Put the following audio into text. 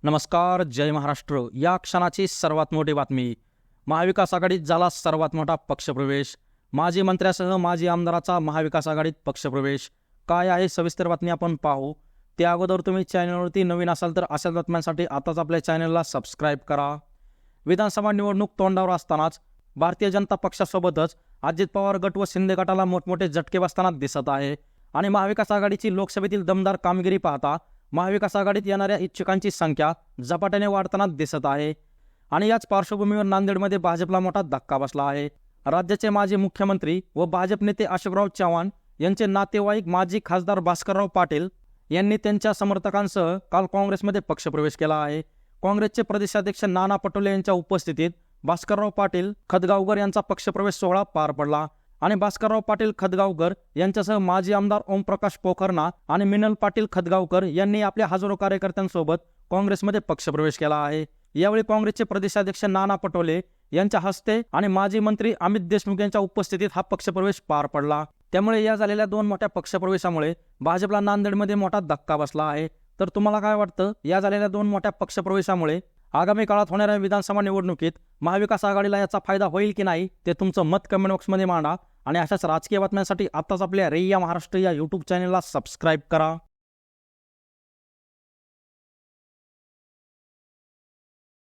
नमस्कार, जय महाराष्ट्र. या क्षणाची सर्वात मोठी बातमी. महाविकास आघाडीत झाला सर्वात मोठा पक्षप्रवेश. माजी मंत्र्यासह माजी आमदाराचा महाविकास आघाडीत पक्षप्रवेश. काय आहे सविस्तर बातमी आपण पाहू. त्या अगोदर तुम्ही चॅनलवरती नवीन असाल तर अशाच बातम्यांसाठी आताच आपल्या चॅनलला सबस्क्राईब करा. विधानसभा निवडणूक तोंडावर असतानाच भारतीय जनता पक्षासोबतच अजित पवार गट व शिंदे गटाला मोठमोठे झटके बसताना दिसत आहे. आणि महाविकास आघाडीची लोकसभेतील दमदार कामगिरी पाहता महाविकास आघाडीत येणाऱ्या इच्छुकांची संख्या झपाट्याने वाढताना दिसत आहे. आणि याच पार्श्वभूमीवर नांदेडमध्ये भाजपला मोठा धक्का बसला आहे. राज्याचे माजी मुख्यमंत्री व भाजप नेते अशोकराव चव्हाण यांचे नातेवाईक माजी खासदार भास्करराव पाटील यांनी त्यांच्या समर्थकांसह काल काँग्रेसमध्ये पक्षप्रवेश केला आहे. काँग्रेसचे प्रदेशाध्यक्ष नाना पटोले यांच्या उपस्थितीत भास्करराव पाटील खदगावकर यांचा पक्षप्रवेश सोहळा पार पडला. आणि भास्करराव पाटील खदगावकर यांच्यासह माजी आमदार ओमप्रकाश पोखरणा आणि मिनल पाटील खदगावकर यांनी आपल्या हजारो कार्यकर्त्यांसोबत काँग्रेसमध्ये पक्षप्रवेश केला आहे. यावेळी काँग्रेसचे प्रदेशाध्यक्ष नाना पटोले यांच्या हस्ते आणि माजी मंत्री अमित देशमुख यांच्या उपस्थितीत हा पक्षप्रवेश पार पडला. त्यामुळे या झालेल्या दोन मोठ्या पक्षप्रवेशामुळे भाजपला नांदेडमध्ये मोठा धक्का बसला आहे. तर तुम्हाला काय वाटतं, या झालेल्या दोन मोठ्या पक्षप्रवेशामुळे आगामी काळात होणाऱ्या विधानसभा निवडणुकीत महाविकास आघाडीला याचा फायदा होईल की नाही, ते तुमचं मत कमेंट बॉक्समध्ये मांडा. आणि अशाच राजकीय बातम्यांसाठी आताच आपल्या रैया महाराष्ट्र या यूट्यूब चॅनलला सबस्क्राईब करा.